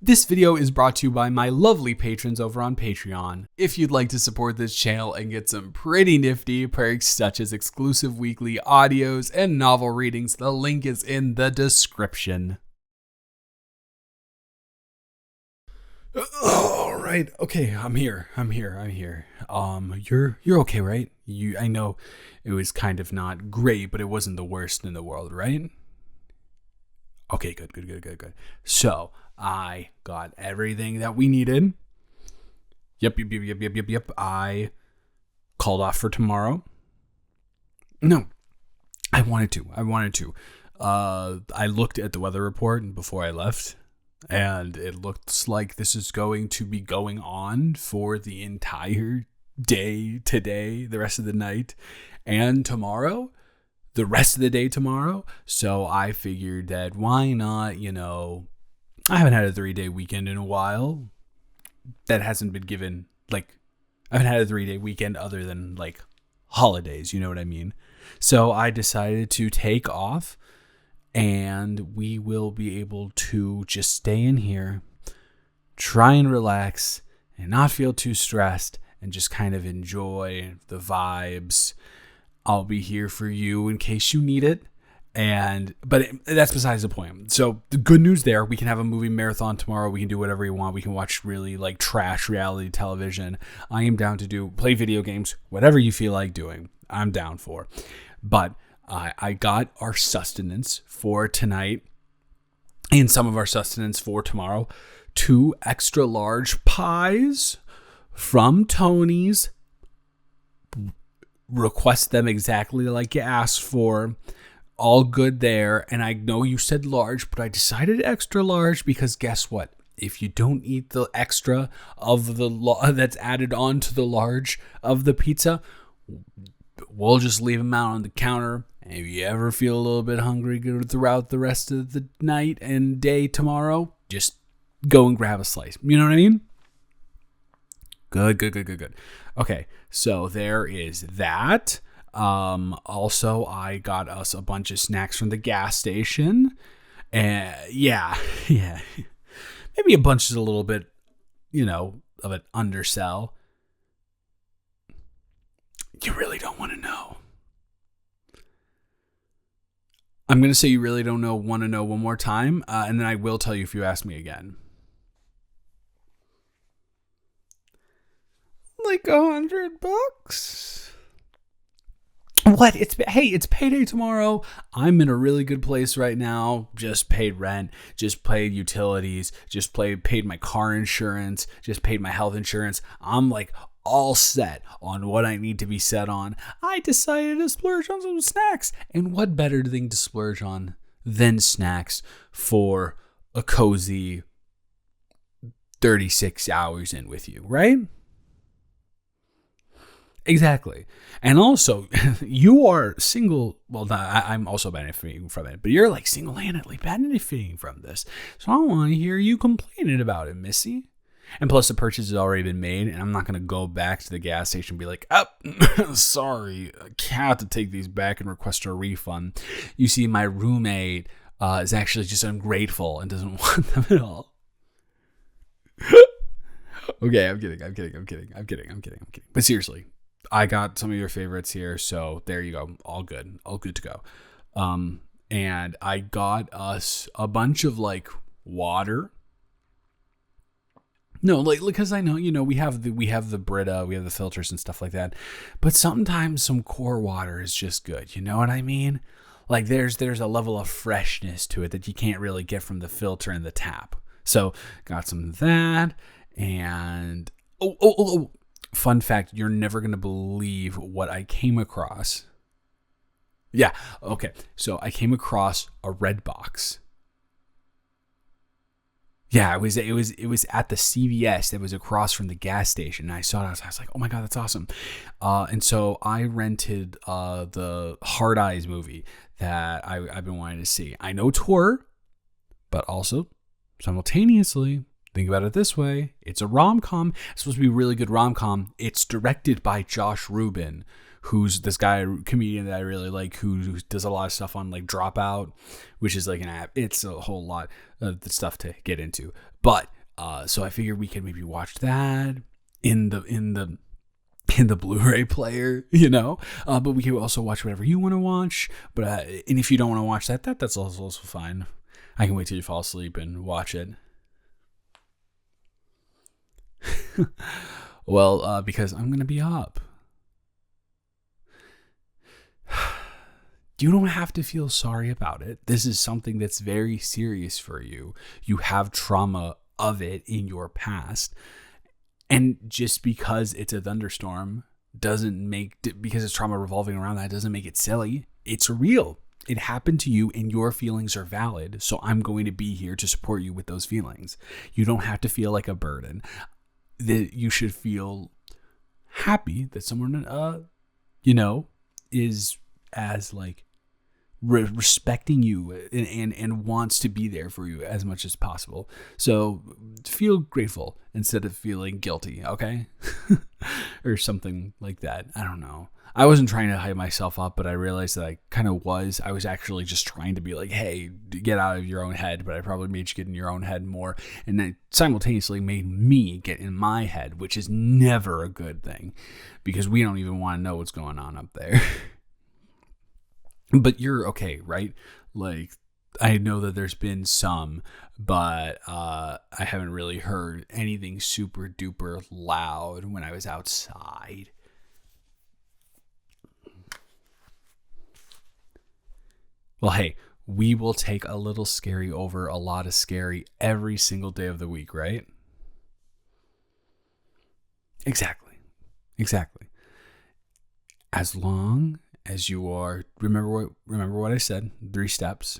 This video is brought to you by my lovely patrons over on Patreon. If you'd like to support this channel and get some pretty nifty perks such as exclusive weekly audios and novel readings, the link is in the description. All right. Okay, I'm here. You're okay, right? I know it was kind of not great, but it wasn't the worst in the world, right? Okay, good. So, I got everything that we needed. Yep. I called off for tomorrow. No, I wanted to. I looked at the weather report before I left, and it looks like this is going to be going on for the entire day today, the rest of the night, and tomorrow. The rest of the day tomorrow. So I figured that why not, I haven't had a 3-day weekend in a while. That hasn't been given, I haven't had a 3-day weekend other than, holidays, you know what I mean? So I decided to take off, and we will be able to just stay in here, try and relax, and not feel too stressed, and just kind of enjoy the vibes. I'll be here for you in case you need it. But that's besides the point. So the good news there, we can have a movie marathon tomorrow. We can do whatever we want. We can watch really trash reality television. I am down to play video games, whatever you feel like doing. I'm down for. But I got our sustenance for tonight and some of our sustenance for tomorrow. 2 extra large pies from Tony's. Request them exactly like you asked for. All good there. And I know you said large, but I decided extra large because guess what? If you don't eat the extra of that's added on to the large of the pizza, we'll just leave them out on the counter. And if you ever feel a little bit hungry throughout the rest of the night and day tomorrow, just go and grab a slice. You know what I mean? Good. Okay, so there is that. Also, I got us a bunch of snacks from the gas station. Yeah. Maybe a bunch is a little bit, of an undersell. You really don't want to know. I'm going to say you really don't want to know one more time, and then I will tell you if you ask me again. $100. What? It's payday tomorrow. I'm in a really good place right now. Just paid rent, just paid utilities, just paid my car insurance, just paid my health insurance. I'm all set on what I need to be set on. I decided to splurge on some snacks. And what better thing to splurge on than snacks for a cozy 36 hours in with you, right? Exactly. And also, you are single. Well, I'm also benefiting from it, but you're single-handedly benefiting from this. So I don't want to hear you complaining about it, Missy. And plus, the purchase has already been made, and I'm not going to go back to the gas station and be like, sorry, I have to take these back and request a refund. You see, my roommate is actually just ungrateful and doesn't want them at all. Okay, I'm kidding. But seriously, I got some of your favorites here, so there you go. All good to go. And I got us a bunch of water. No, because I know, we have the Brita, we have the filters and stuff like that. But sometimes some core water is just good. You know what I mean? There's a level of freshness to it that you can't really get from the filter and the tap. So got some of that. And fun fact, you're never going to believe what I came across. Yeah, okay. So I came across a red box. Yeah, it was at the CVS that was across from the gas station. And I saw it. I was like, oh my God, that's awesome. And so I rented the Hard Eyes movie that I've been wanting to see. I know it's horror, but also simultaneously, think about it this way. It's a rom-com. It's supposed to be a really good rom-com. It's directed by Josh Rubin, who's this guy, comedian that I really like, who does a lot of stuff on Dropout, which is an app. It's a whole lot of the stuff to get into. But So I figured we could maybe watch that in the Blu-ray player, but we can also watch whatever you want to watch. But and if you don't want to watch that's also fine. I can wait till you fall asleep and watch it. Well, because I'm gonna be up. You don't have to feel sorry about it. This is something that's very serious for you. You have trauma of it in your past. And just because it's a thunderstorm because it's trauma revolving around that doesn't make it silly. It's real. It happened to you and your feelings are valid. So I'm going to be here to support you with those feelings. You don't have to feel like a burden. That you should feel happy that someone, is as like respecting you and wants to be there for you as much as possible. So feel grateful instead of feeling guilty, okay? Or something like that. I don't know. I wasn't trying to hype myself up, but I realized that I kind of was. I was actually just trying to be like, hey, get out of your own head, but I probably made you get in your own head more. And that simultaneously made me get in my head, which is never a good thing because we don't even want to know what's going on up there. But you're okay, right? Like, I know that there's been some, but I haven't really heard anything super duper loud when I was outside. Well, hey, we will take a little scary over a lot of scary every single day of the week, right? Exactly. As long as you are, remember what I said, 3 steps.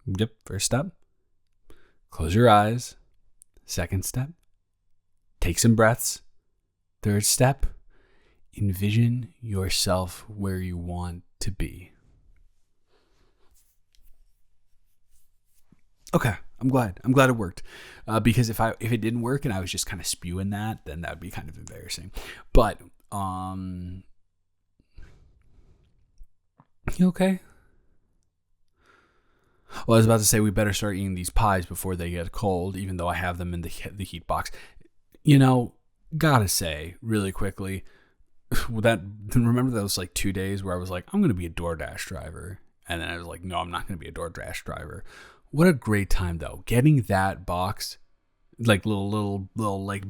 Yep, first step, close your eyes. Second step, take some breaths. Third step, envision yourself where you want to be. Okay, I'm glad it worked. Because if it didn't work and I was just kind of spewing that, then that would be kind of embarrassing. But you okay? Well, I was about to say we better start eating these pies before they get cold, even though I have them in the heat box. Gotta say really quickly, remember those like 2 days where I was like, I'm going to be a DoorDash driver. And then I was like, no, I'm not going to be a DoorDash driver. What a great time though. Getting that box, like little like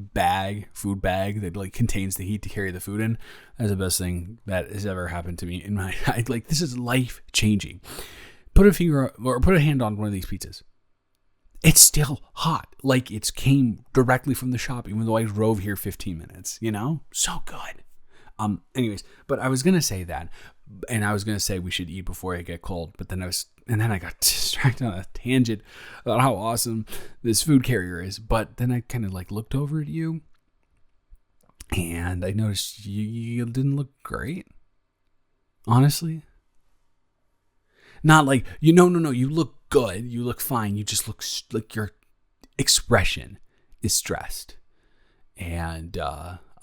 food bag that like contains the heat to carry the food in. That's the best thing that has ever happened to me in my like this is life changing. Put a hand on one of these pizzas. It's still hot. Like it came directly from the shop, even though I drove here 15 minutes, so good. Anyways, but I was going to say that, and I was going to say we should eat before it get cold, but then I got distracted on a tangent about how awesome this food carrier is. But then I kind of like looked over at you and I noticed you didn't look great. Honestly. Not like, no, you look good. You look fine. You just look like your expression is stressed. And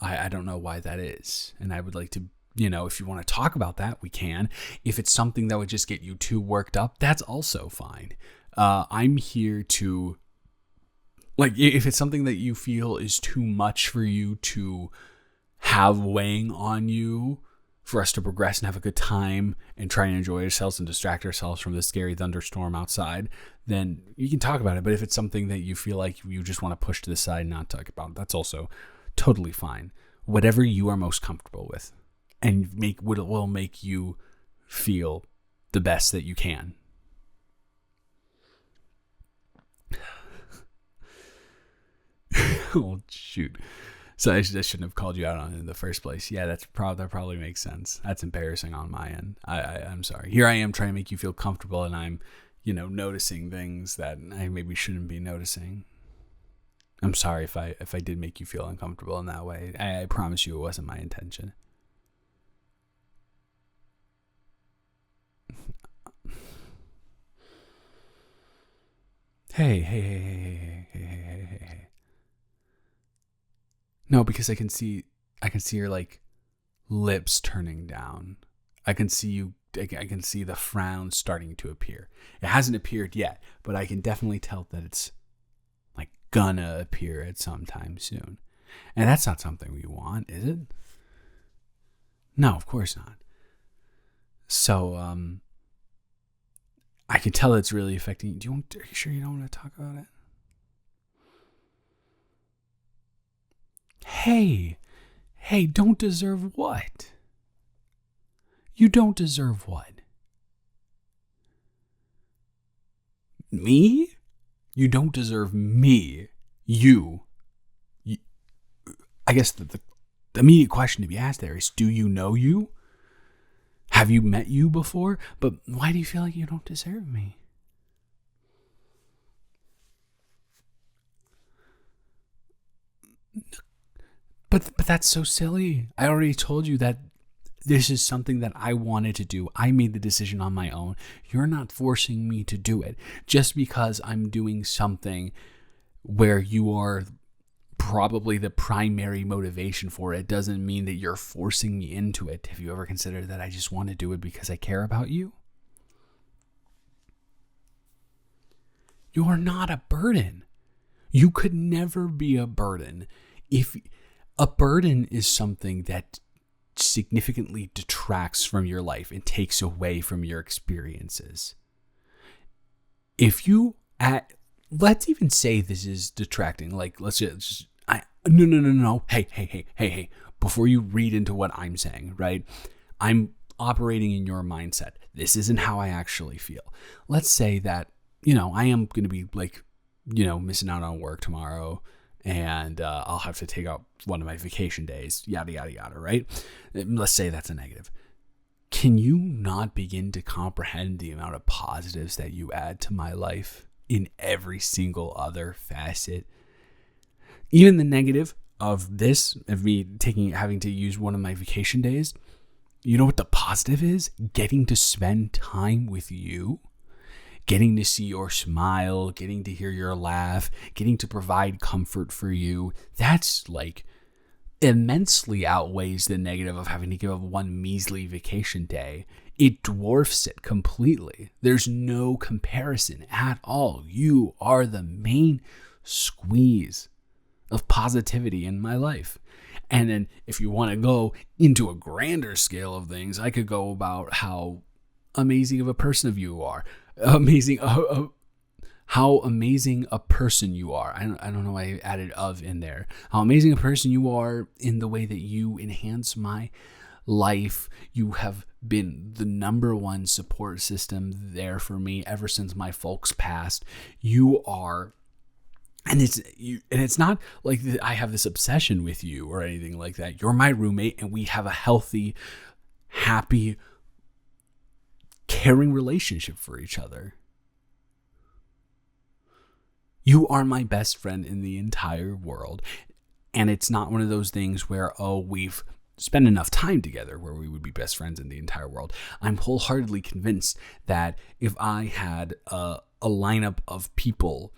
I don't know why that is. And I would like to, if you want to talk about that, we can. If it's something that would just get you too worked up, that's also fine. I'm here to, like, if it's something that you feel is too much for you to have weighing on you, for us to progress and have a good time and try and enjoy ourselves and distract ourselves from the scary thunderstorm outside, then you can talk about it. But if it's something that you feel like you just want to push to the side and not talk about, that's also totally fine. Whatever you are most comfortable with and will make you feel the best that you can. Oh, shoot. So I shouldn't have called you out on it in the first place. Yeah, that probably makes sense. That's embarrassing on my end. I'm sorry. Here I am trying to make you feel comfortable, and I'm, noticing things that I maybe shouldn't be noticing. I'm sorry if I did make you feel uncomfortable in that way. I promise you it wasn't my intention. Hey. No, because I can see your like lips turning down. I can see the frown starting to appear. It hasn't appeared yet, but I can definitely tell that gonna appear at some time soon. And that's not something we want, is it? No, of course not. So, I can tell it's really affecting you. Are you sure you don't want to talk about it? Hey, don't deserve what? You don't deserve what? Me? You don't deserve me. You. I guess the immediate question to be asked there is, do you know you? Have you met you before? But why do you feel like you don't deserve me? But that's so silly. I already told you that this is something that I wanted to do. I made the decision on my own. You're not forcing me to do it. Just because I'm doing something where you are probably the primary motivation for it doesn't mean that you're forcing me into it. Have you ever considered that I just want to do it because I care about you? You are not a burden. You could never be a burden. If a burden is something that significantly detracts from your life and takes away from your experiences. If you let's even say this is detracting. Like, let's just, no. Hey. Before you read into what I'm saying, right? I'm operating in your mindset. This isn't how I actually feel. Let's say that, I am going to be like, missing out on work tomorrow, and I'll have to take out one of my vacation days, yada, yada, yada, right? Let's say that's a negative. Can you not begin to comprehend the amount of positives that you add to my life in every single other facet? Even the negative of this, of me having to use one of my vacation days, you know what the positive is? Getting to spend time with you. Getting to see your smile, getting to hear your laugh, getting to provide comfort for you. That's like immensely outweighs the negative of having to give up one measly vacation day. It dwarfs it completely. There's no comparison at all. You are the main squeeze of positivity in my life. And then if you want to go into a grander scale of things, I could go about how amazing of a person you are. How amazing a person you are. I don't know why I added of in there. How amazing a person you are in the way that you enhance my life. You have been the number one support system there for me ever since my folks passed. You are, and it's not like I have this obsession with you or anything like that. You're my roommate, and we have a healthy, happy, caring relationship for each other. You are my best friend in the entire world. And it's not one of those things where, we've spent enough time together where we would be best friends in the entire world. I'm wholeheartedly convinced that if I had a lineup of people,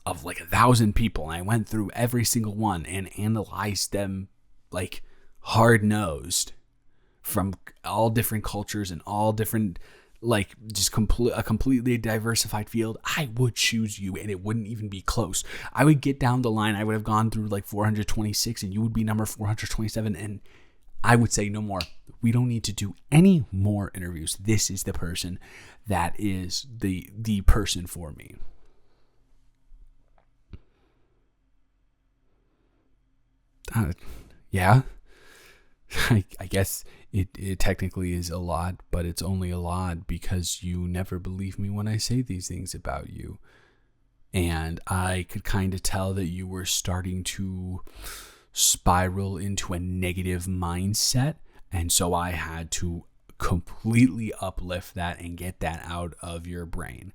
of like 1,000 people, and I went through every single one and analyzed them like hard-nosed, from all different cultures and all different, like, just a completely diversified field, I would choose you, and it wouldn't even be close. I would get down the line. I would have gone through like 426, and you would be number 427, and I would say, no more. We don't need to do any more interviews. This is the person that is the person for me. Yeah. I guess it technically is a lot, but it's only a lot because you never believe me when I say these things about you. And I could kind of tell that you were starting to spiral into a negative mindset. And so I had to completely uplift that and get that out of your brain.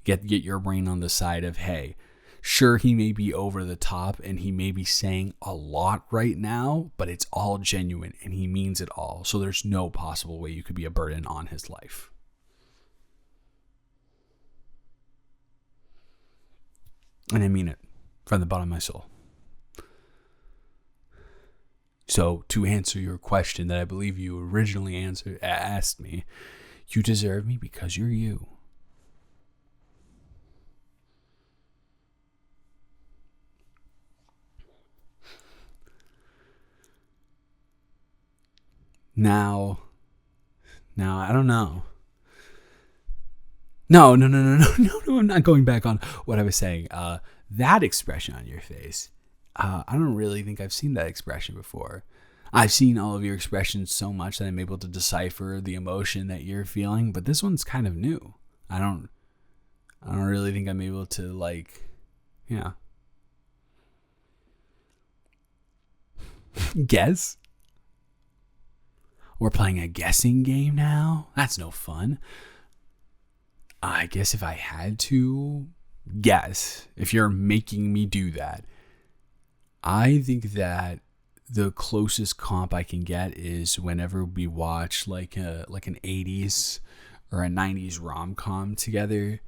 Get your brain on the side of, hey, sure, he may be over the top and he may be saying a lot right now, but it's all genuine and he means it all. So there's no possible way you could be a burden on his life. And I mean it from the bottom of my soul. So to answer your question that I believe you originally asked me, you deserve me because you're you. Now, I don't know. No. I'm not going back on what I was saying. That expression on your face, I don't really think I've seen that expression before. I've seen all of your expressions so much that I'm able to decipher the emotion that you're feeling, but this one's kind of new. I don't really think I'm able to, like, yeah. Guess? We're playing a guessing game now? That's no fun. I guess if I had to guess, if you're making me do that, I think that the closest comp I can get is whenever we watch like an 80s or a 90s rom-com together,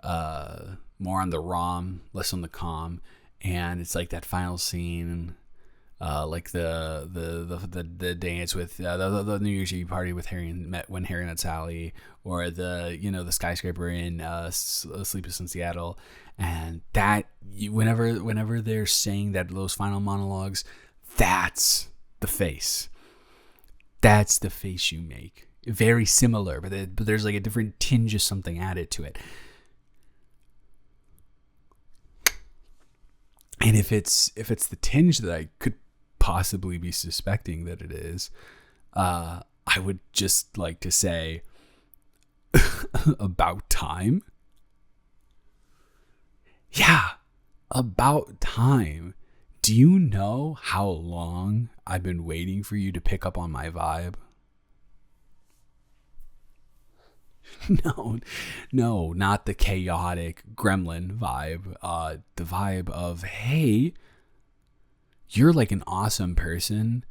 more on the rom, less on the com, and it's like that final scene, like the dance with the New Year's Eve party with when Harry met Sally, or the skyscraper in Sleepless in Seattle, and that whenever they're saying those final monologues, that's the face. That's the face you make. Very similar, but there's like a different tinge of something added to it. And if it's the tinge that I could possibly be suspecting that it is, I would just like to say, about time. Yeah, about time. Do you know how long I've been waiting for you to pick up on my vibe? No, not the chaotic gremlin vibe. The vibe of, hey, you're like an awesome person,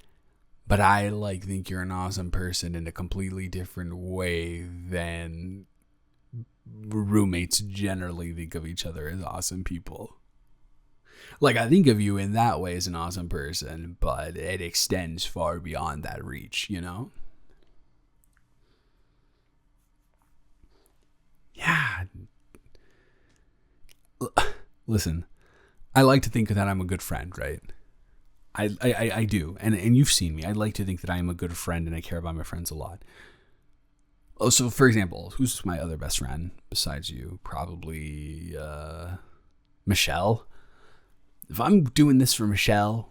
but I like think you're an awesome person in a completely different way than roommates generally think of each other as awesome people. Like, I think of you in that way as an awesome person, but it extends far beyond that reach, you know? Yeah. Listen, I like to think that I'm a good friend, right? I do. And you've seen me. I like to think that I am a good friend and I care about my friends a lot. Oh, so for example, who's my other best friend besides you? Probably Michelle. If I'm doing this for Michelle,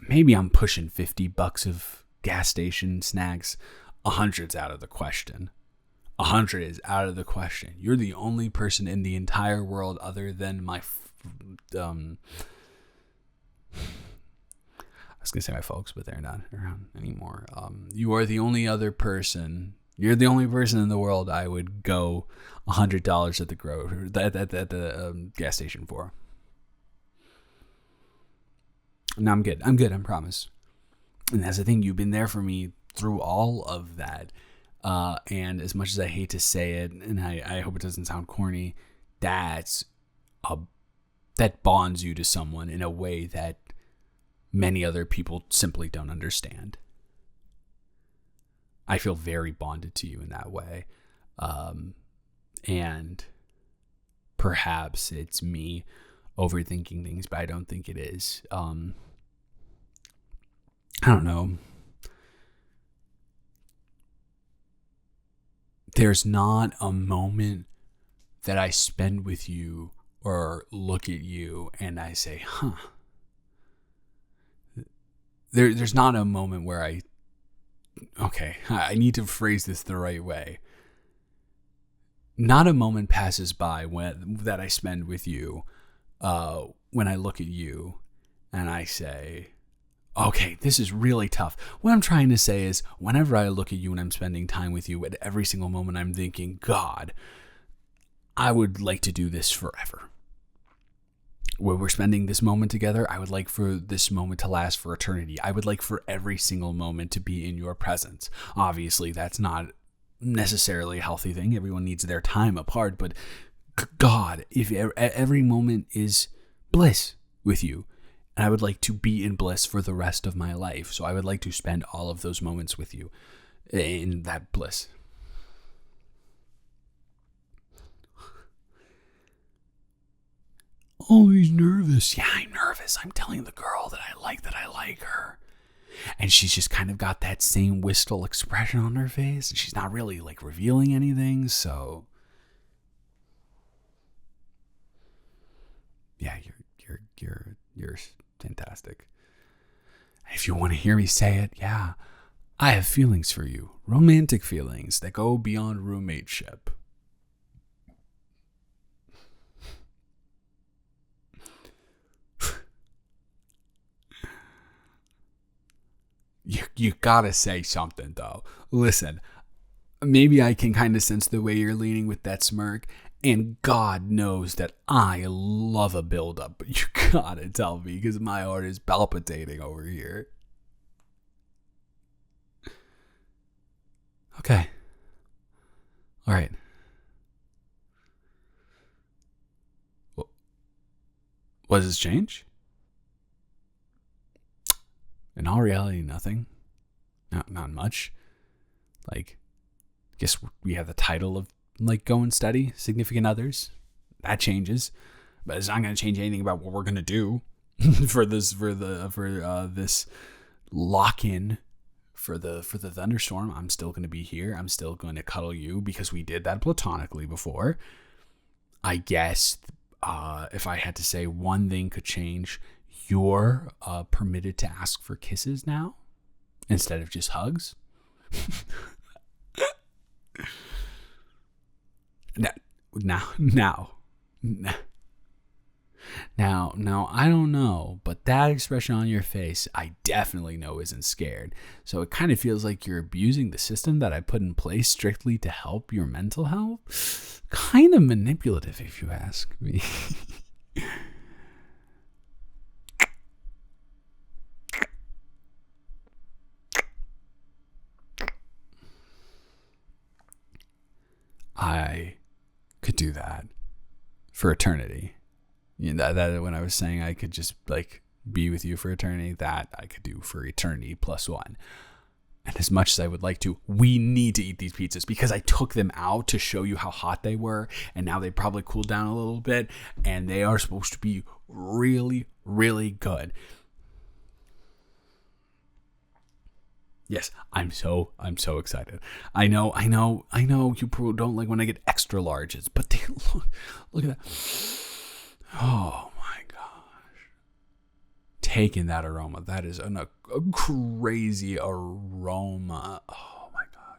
maybe I'm pushing $50 of gas station snacks. 100's out of the question. 100 is out of the question. You're the only person in the entire world other than my I was gonna say my folks, but they're not around anymore. You are the only other person. You're the only person in the world I would go $100 at the gas station for. No, I'm good. I promise. And that's the thing. You've been there for me through all of that. And as much as I hate to say it, and I hope it doesn't sound corny, that bonds you to someone in a way that many other people simply don't understand. I feel very bonded to you in that way. And perhaps it's me overthinking things, but I don't think it is. I don't know. There's not a moment that I spend with you or look at you and I say, huh. There's not a moment where I need to phrase this the right way. Not a moment passes by that I spend with you when I look at you and I say, okay, this is really tough. What I'm trying to say is, whenever I look at you and I'm spending time with you, at every single moment I'm thinking, God, I would like to do this forever. When we're spending this moment together, I would like for this moment to last for eternity. I would like for every single moment to be in your presence. Obviously, that's not necessarily a healthy thing. Everyone needs their time apart, but God, if every moment is bliss with you, and I would like to be in bliss for the rest of my life. So I would like to spend all of those moments with you in that bliss. Oh, he's nervous. Yeah, I'm nervous. I'm telling the girl that I like her. and she's just kind of got that same wistful expression on her face. She's not really like revealing anything, so yeah, you're fantastic. If you want to hear me say it, yeah, I have feelings for you, romantic feelings that go beyond roommateship. You gotta say something though. Listen, maybe I can kind of sense the way you're leaning with that smirk, and God knows that I love a build-up, but you gotta tell me because my heart is palpitating over here. Okay. All right. What does this change? In all reality, nothing. Not much. Like, guess we have the title of like going steady, significant others. That changes, but it's not going to change anything about what we're going to do for this lock in for the thunderstorm. I'm still going to be here. I'm still going to cuddle you because we did that platonically before. I guess if I had to say one thing could change, you're permitted to ask for kisses now instead of just hugs. Now, I don't know, but that expression on your face, I definitely know isn't scared. So it kind of feels like you're abusing the system that I put in place strictly to help your mental health. Kind of manipulative, if you ask me. I could do that for eternity. You know, that when I was saying I could just like be with you for eternity, that I could do for eternity plus one. And as much as I would like to, we need to eat these pizzas because I took them out to show you how hot they were, and now they probably cooled down a little bit, and they are supposed to be really, really good. Yes, I'm so excited. I know you don't like when I get extra larges, but they look at that. Oh my gosh. Taking that aroma. That is a crazy aroma. Oh my God.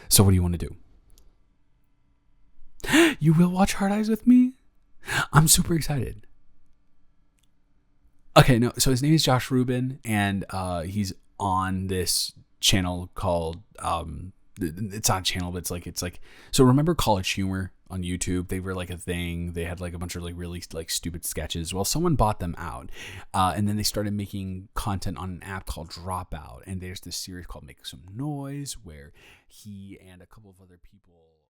So what do you want to do? You will watch Hard Eyes with me? I'm super excited. Okay, no, so his name is Josh Rubin, and he's on this channel called it's not a channel, but it's like so remember College Humor on YouTube? They were like a thing. They had like a bunch of like really like stupid sketches. Well, someone bought them out, and then they started making content on an app called Dropout, and there's this series called Make Some Noise where he and a couple of other people